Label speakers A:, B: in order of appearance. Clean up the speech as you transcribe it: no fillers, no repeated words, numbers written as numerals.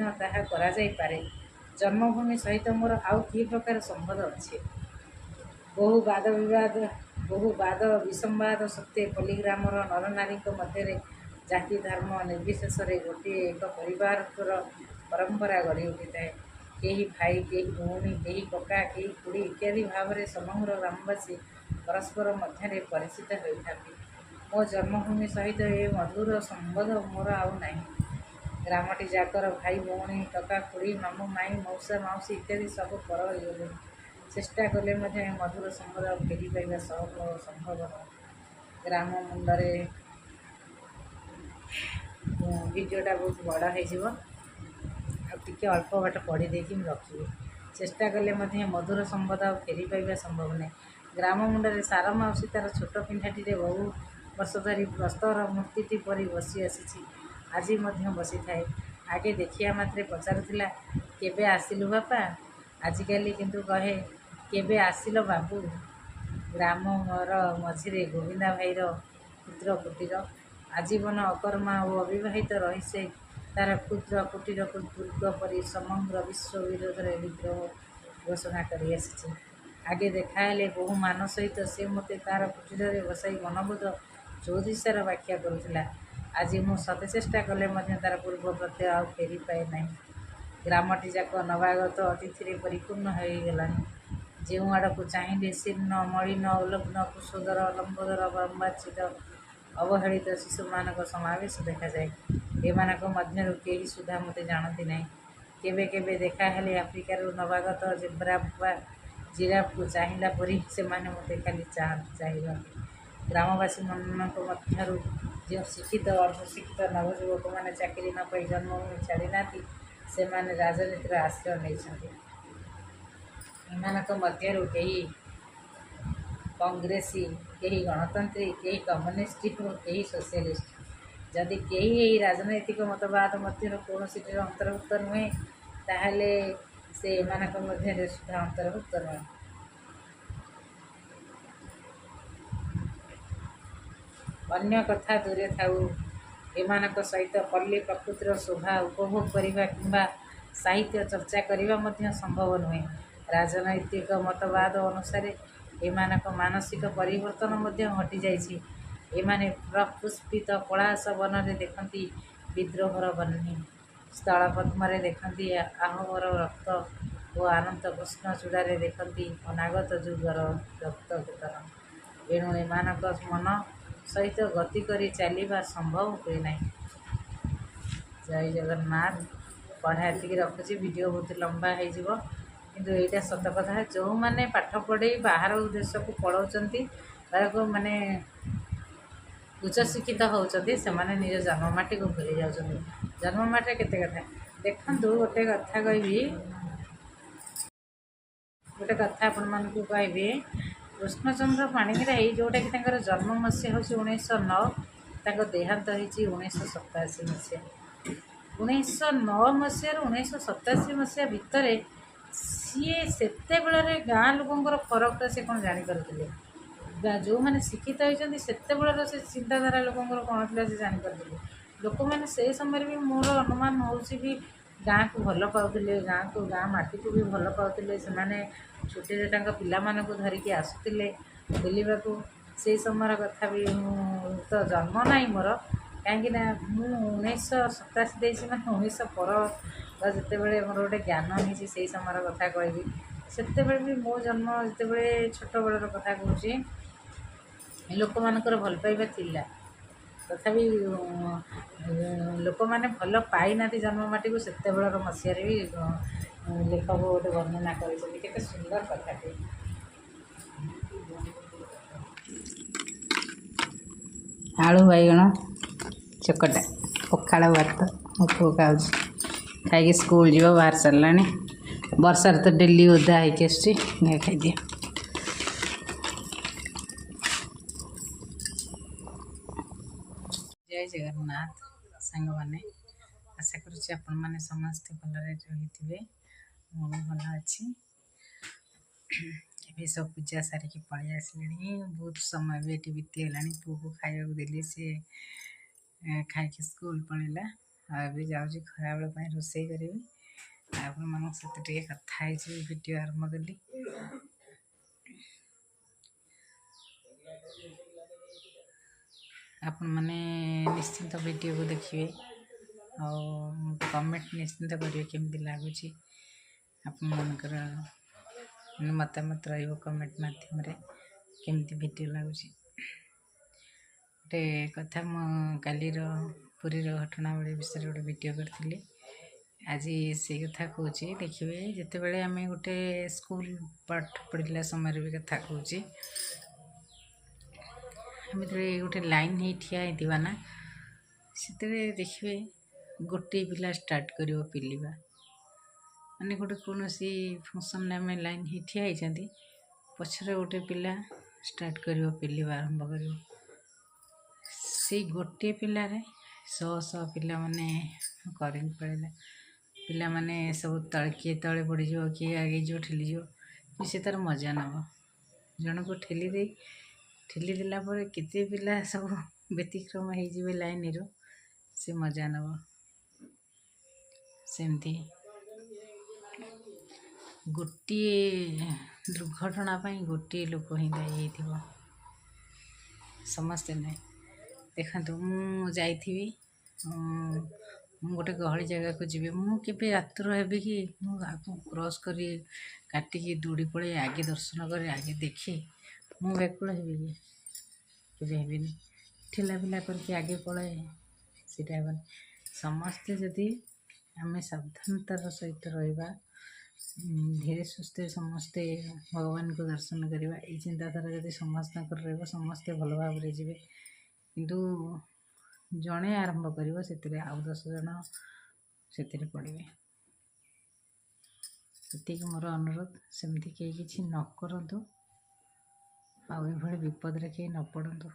A: ମଧ୍ୟ ତାହା କରାଯାଇପାରେ। ଜନ୍ମଭୂମି ସହିତ ମୋର ଆଉ କି ପ୍ରକାର ସମ୍ବନ୍ଧ ଅଛି? ବହୁ ବାଦ ବିସମ୍ବାଦ ସତ୍ତ୍ୱେ ପଲ୍ଲୀଗ୍ରାମର ନରନାରୀଙ୍କ ମଧ୍ୟରେ ଜାତି ଧର୍ମ ନିର୍ବିଶେଷରେ ଗୋଟିଏ ଏକ ପରିବାରର ପରମ୍ପରା ଗଢ଼ି ଉଠିଥାଏ। କେହି ଭାଇ, କେହି ଭଉଣୀ, କେହି କକା, କେହି ଖୁଡ଼ୀ ଇତ୍ୟାଦି ଭାବରେ ସମଗ୍ର ଗ୍ରାମବାସୀ ପରସ୍ପର ମଧ୍ୟରେ ପରିଚିତ ହୋଇଥାନ୍ତି। ମୋ ଜନ୍ମଭୂମି ସହିତ ଏ ମଧୁର ସମ୍ବନ୍ଧ ମୋର ଆଉ ନାହିଁ। ଗ୍ରାମଟି ଯାକର ଭାଇ ଭଉଣୀ, କକା ଖୁଡ଼ୀ, ମାମୁଁ ମାଇଁ, ମଉସା ମାଉସୀ ଇତ୍ୟାଦି ସବୁ ପର ହୋଇଗଲେଣି। ଚେଷ୍ଟା କଲେ ମଧ୍ୟ ଏ ମଧୁର ସମ୍ବନ୍ଧ ଫେରି ପାଇବା ସମ୍ଭବ ନୁହେଁ। ଗ୍ରାମ ମୁଣ୍ଡରେ ଭିଡ଼ିଓଟା ବହୁତ ବଡ଼ ହେଇଯିବ, ଆଉ ଟିକେ ଅଳ୍ପ ବାଟ ପଢ଼ି ଦେଇକି ମୁଁ ରଖିବି। ଚେଷ୍ଟା କଲେ ମଧ୍ୟ ମଧୁର ସମ୍ବନ୍ଧ ଆଉ ଫେରି ପାଇବା ସମ୍ଭବ ନାହିଁ। ଗ୍ରାମ ମୁଣ୍ଡରେ ସାର ମାଉସୀ ତା'ର ଛୋଟ ପିଣ୍ଡାଟିରେ ବହୁ ବର୍ଷ ଧରି ପ୍ରସ୍ତର ମୂର୍ତ୍ତିଟି ପରି ବସି ଆସିଛି। ଆଜି ମଧ୍ୟ ବସିଥାଏ। ଆଗେ ଦେଖିବା ମାତ୍ରେ ପଚାରୁଥିଲା, କେବେ ଆସିଲୁ ବାପା? ଆଜିକାଲି କିନ୍ତୁ କହେ, କେବେ ଆସିଲ ବାବୁ? ଗ୍ରାମର ମଝିରେ ଗୋବିନ୍ଦା ଭାଇର କ୍ଷୁଦ୍ର କୁଟୀର। ଆଜୀବନ ଅକର୍ମା ଓ ଅବିବାହିତ ରହି ସେ ତା'ର କ୍ଷୁଦ୍ର କୁଟୀରକୁ ଦୁର୍ଗ ପରି ସମଗ୍ର ବିଶ୍ୱ ବିରୋଧରେ ବିଦ୍ରୋହ ଘୋଷଣା କରି ଆସିଛି। ଆଗେ ଦେଖାହେଲେ ବହୁ ମାନ ସହିତ ସେ ମୋତେ ତା'ର କୁଟୀରରେ ବସାଇ ମନୋବୋଧ ଚଉଦିଶାର ବ୍ୟାଖ୍ୟା କରୁଥିଲା। ଆଜି ମୁଁ ଶତ ଚେଷ୍ଟା କଲେ ମଧ୍ୟ ତା'ର ପୂର୍ବ ପ୍ରତ୍ୟୟ ଆଉ ଫେରି ପାଏ ନାହିଁ। ଗ୍ରାମଟି ଯାକ ନବାଗତ ଅତିଥିରେ ପରିପୂର୍ଣ୍ଣ ହୋଇଗଲାଣି। ଯେଉଁ ଆଡ଼କୁ ଚାହିଁଲେ ଶୀର୍ଣ୍ଣ, ମଳିନ, ଉଲଗ୍ନ, କୁଶୋଦର, ଲମ୍ବୋଦର, ବର୍ବାଚିତ, ଅବହେଳିତ ଶିଶୁମାନଙ୍କ ସମାବେଶ ଦେଖାଯାଏ। ଏମାନଙ୍କ ମଧ୍ୟରୁ କେହି ସୁଦ୍ଧା ମୋତେ ଜାଣନ୍ତି ନାହିଁ। କେବେ କେବେ ଦେଖାହେଲେ ଆଫ୍ରିକାରୁ ନବାଗତ ଜେବ୍ରା ବା ଜିରାଫକୁ ଚାହିଁଲା ପରି ସେମାନେ ମୋତେ ଖାଲି ଚାହିଁଛନ୍ତି। ଗ୍ରାମବାସୀମାନଙ୍କ ମଧ୍ୟରୁ ଯେଉଁ ଶିକ୍ଷିତ ଓ ଅର୍ଦ୍ଧଶିକ୍ଷିତ ନବଯୁବକମାନେ ଚାକିରି ନ ପାଇ ଜନ୍ମଭୂମି ଛାଡ଼ିନାହାନ୍ତି, ସେମାନେ ରାଜନୀତିର ଆଶ୍ରୟ ନେଇଛନ୍ତି। ଏମାନଙ୍କ ମଧ୍ୟରୁ କେହି କଂଗ୍ରେସୀ, କେହି ଗଣତନ୍ତ୍ରୀ, କେହି କମ୍ୟୁନିଷ୍ଟ ଓ କେହି ସୋସିଆଲିଷ୍ଟ। ଯଦି କେହି ଏହି ରାଜନୈତିକ ମତବାଦ ମଧ୍ୟରୁ କୌଣସିଟିର ଅନ୍ତର୍ଭୁକ୍ତ ନୁହେଁ, ତାହେଲେ ସେ ଏମାନଙ୍କ ମଧ୍ୟରେ ସୁଦ୍ଧା ଅନ୍ତର୍ଭୁକ୍ତ ନୁହେଁ। ଅନ୍ୟ କଥା ଦୂରେ ଥାଉ, ଏମାନଙ୍କ ସହିତ ପଲ୍ଲୀ ପ୍ରକୃତିର ଶୋଭା ଉପଭୋଗ କରିବା କିମ୍ବା ସାହିତ୍ୟ ଚର୍ଚ୍ଚା କରିବା ମଧ୍ୟ ସମ୍ଭବ ନୁହେଁ। ରାଜନୈତିକ ମତବାଦ ଅନୁସାରେ ଏମାନଙ୍କ ମାନସିକ ପରିବର୍ତ୍ତନ ମଧ୍ୟ ଘଟିଯାଇଛି। ଏମାନେ ପ୍ରପୁଷ୍ପିତ ପଳାଶ ବନରେ ଦେଖନ୍ତି ବିଦ୍ରୋହର ବହ୍ନି, ସ୍ଥଳପଦ୍ମରେ ଦେଖନ୍ତି ଆହୋମର ରକ୍ତ ଓ ଅନନ୍ତ କୃଷ୍ଣଚୂଡ଼ାରେ ଦେଖନ୍ତି ଅନାଗତ ଯୁଗର ରକ୍ତକେତନ। ଏଣୁ ଏମାନଙ୍କ ମନ ସହିତ ଗତି କରି ଚାଲିବା ସମ୍ଭବ ହୁଏ ନାହିଁ। ଜୟ ଜଗନ୍ନାଥ। ପଢ଼ା ଏତିକି ରଖୁଛି। ଭିଡ଼ିଓ ବହୁତ ଲମ୍ବା ହେଇଯିବ, କିନ୍ତୁ ଏଇଟା ସତ କଥା। ଯେଉଁମାନେ ପାଠ ପଢ଼େଇ ବାହାର ଦେଶକୁ ପଳାଉଛନ୍ତି, ତାକୁ ମାନେ ଉଚ୍ଚଶିକ୍ଷିତ ହେଉଛନ୍ତି, ସେମାନେ ନିଜ ଜନ୍ମମାଟିକୁ ଭୁଲି ଯାଉଛନ୍ତି। ଜନ୍ମମାଟିରେ କେତେ କଥା। ଦେଖନ୍ତୁ, ଗୋଟେ କଥା ଆପଣମାନଙ୍କୁ କହିବି। କୃଷ୍ଣଚନ୍ଦ୍ର ପାଣିଗ୍ରାହୀ, ଯେଉଁଟାକି ତାଙ୍କର ଜନ୍ମ ମସିହା ହେଉଛି 1909, ତାଙ୍କ ଦେହାନ୍ତ ହେଇଛି 1987 ମସିହା। 1909 ମସିହାରୁ 1987 ମସିହା ଭିତରେ ସିଏ ସେତେବେଳରେ ଗାଁ ଲୋକଙ୍କର ଫରକଟା ସେ କ'ଣ ଜାଣିପାରୁଥିଲେ? ଯେଉଁମାନେ ଶିକ୍ଷିତ ହୋଇଛନ୍ତି ସେତେବେଳର ସେ ଚିନ୍ତାଧାରା ଲୋକଙ୍କର କ'ଣ ଥିଲା ସେ ଜାଣିପାରୁଥିଲେ। ଲୋକମାନେ ସେଇ ସମୟରେ ବି ମୋର ଅନୁମାନ ହେଉଛି ବି ଗାଁକୁ ଭଲ ପାଉଥିଲେ, ଗାଁ ମାଟିକୁ ବି ଭଲ ପାଉଥିଲେ। ସେମାନେ ଛୁଟିରେ ତାଙ୍କ ପିଲାମାନଙ୍କୁ ଧରିକି ଆସୁଥିଲେ ବୁଲିବାକୁ। ସେଇ ସମୟର କଥା ବି ମୁଁ ତ ଜନ୍ମ ନାହିଁ ମୋର, କାହିଁକିନା ମୁଁ 1987 ଦେଇଛି, ମାନେ 1900 ପର ଯେତେବେଳେ ମୋର ଗୋଟେ ଜ୍ଞାନ ହେଇଛି ସେଇ ସମୟର କଥା କହିବି। ସେତେବେଳେ ବି ମୋ ଜନ୍ମ ଯେତେବେଳେ ଛୋଟବେଳର କଥା କହୁଛି, ଲୋକମାନଙ୍କର ଭଲ ପାଇବା ଥିଲା। ତଥାପି ଲୋକମାନେ ଭଲ ପାଇନାହାନ୍ତି ଜନ୍ମମାଟିକୁ, ସେତେବେଳର ମସିହାରେ ବି ଲେଖକ ଗୋଟେ ବର୍ଣ୍ଣନା କରିଛନ୍ତି। କେତେ ସୁନ୍ଦର କଥାଟେ। ଆଳୁ ବାଇଗଣ ଚକଟା, ପଖାଳ ଭାତ ମୋ ପୁଅ ଖାଉଛି। ଖାଇକି ସ୍କୁଲ ଯିବ, ବାହାରି ସାରିଲାଣି। ବର୍ଷାରେ ତ ଡେଲି ଓଦା ହେଇକି ଆସୁଛି। ଖାଇଦିଅ। ଜୟ ଜଗନ୍ନାଥ ସାଙ୍ଗମାନେ। ଆଶା କରୁଛି ଆପଣମାନେ ସମସ୍ତେ ଭଲରେ ରହିଥିବେ। ମୁଁ ବି ଭଲ ଅଛି। ଏବେ ସବୁ ପୂଜା ସାରିକି ପଳେଇ ଆସିଲେଣି। ବହୁତ ସମୟ ବି ଏଠି ବିତିଗଲାଣି। ପୁଅକୁ ଖାଇବାକୁ ଦେଲି, ସିଏ ଖାଇକି ସ୍କୁଲ ପଳେଇଲା। ଏବେ ଯାଉଛି ଖରାବେଳ ପାଇଁ ରୋଷେଇ କରିବି। ଆପଣମାନଙ୍କ ସହିତ ଟିକେ କଥା ହେଇଯିବି ଭିଡ଼ିଓ ଆରମ୍ଭ କଲି। ଆପଣମାନେ ନିଶ୍ଚିନ୍ତ ଭିଡ଼ିଓକୁ ଦେଖିବେ ଆଉ କମେଣ୍ଟ ନିଶ୍ଚିନ୍ତ କରିବେ କେମିତି ଲାଗୁଛି। ଆପଣମାନଙ୍କର ମତାମତ ରହିବ କମେଣ୍ଟ ମାଧ୍ୟମରେ କେମିତି ଭିଡ଼ିଓ ଲାଗୁଛି। ଗୋଟେ କଥା, ମୁଁ କାଲିର ପୁରୀର ଘଟଣାବଳୀ ବିଷୟରେ ଗୋଟେ ଭିଡ଼ିଓ କରିଥିଲି। ଆଜି ସେଇ କଥା କହୁଛି। ଦେଖିବେ, ଯେତେବେଳେ ଆମେ ଗୋଟେ ସ୍କୁଲ ପାଠ ପଢ଼ିଲା ସମୟରେ ବି କଥା କହୁଛି, ଆମେ ଯେତେବେଳେ ଗୋଟେ ଲାଇନ୍ ହେଇ ଠିଆ ହେଇଥିବା ନା, ସେତେବେଳେ ଦେଖିବେ ଗୋଟିଏ ପିଲା ଷ୍ଟାର୍ଟ କରିବ ପିଲିବା। ମାନେ ଗୋଟେ କୌଣସି ଫଙ୍କସନ୍ରେ ଆମେ ଲାଇନ୍ ହେଇ ଠିଆ ହେଇଛନ୍ତି, ପଛରେ ଗୋଟେ ପିଲା ଷ୍ଟାର୍ଟ କରିବ ପିଲିବା ଆରମ୍ଭ କରିବ। ସେଇ ଗୋଟିଏ ପିଲାରେ ଶହ ଶହ ପିଲାମାନେ କରେଣ୍ଟ ପଳେଇଲା। ପିଲାମାନେ ସବୁ ତଳେ, କିଏ ତଳେ ପଡ଼ିଯିବ, କିଏ ଆଗେଇଯିବ, ଠେଲିଯିବ, ସେ ତାର ମଜା ନେବ। ଜଣକୁ ଠେଲି ଦେଲା ପରେ କେତେ ପିଲା ସବୁ ବ୍ୟତିକ୍ରମ ହେଇଯିବେ ଲାଇନ୍ରୁ, ସେ ମଜା ନେବ। ସେମିତି ଗୋଟିଏ ଦୁର୍ଘଟଣା ପାଇଁ ଗୋଟିଏ ଲୋକ ହିଁ ଦାୟୀ ହେଇଥିବ, ସମସ୍ତେ ନାହିଁ। ଦେଖନ୍ତୁ, ମୁଁ ଯାଇଥିବି, ମୁଁ ଗୋଟେ ଗହଳି ଜାଗାକୁ ଯିବି, ମୁଁ କେବେ ଆତୁର ହେବି କି ମୁଁ ଆଗକୁ କ୍ରସ୍ କରି କାଟିକି ଦୌଡ଼ି ପଳେଇ ଆଗେ ଦର୍ଶନ କରି ଆଗେ ଦେଖି ମୁଁ ବ୍ୟାକୁଳ ହେବି କି? କେବେ ହେବିନି। ଠେଲାପେଲା କରିକି ଆଗେ ପଳାଏ, ସେଇଟା ହେବନି। ସମସ୍ତେ ଯଦି ଆମେ ସାବଧାନତାର ସହିତ ରହିବା, ଧୀରେ ସୁସ୍ଥେ ସମସ୍ତେ ଭଗବାନଙ୍କୁ ଦର୍ଶନ କରିବା, ଏଇ ଚିନ୍ତାଧାରା ଯଦି ସମସ୍ତଙ୍କର ରହିବ, ସମସ୍ତେ ଭଲ ଭାବରେ ଯିବେ। କିନ୍ତୁ ଜଣେ ଆରମ୍ଭ କରିବ, ସେଥିରେ ଆଉ 10 ଜଣ ସେଥିରେ ପଡ଼ିବେ। ଏତିକି ମୋର ଅନୁରୋଧ। ସେମିତି କେହି କିଛି ନ କରନ୍ତୁ, ଆଉ ଏଭଳି ବିପଦରେ କେହି ନ ପଡ଼ନ୍ତୁ।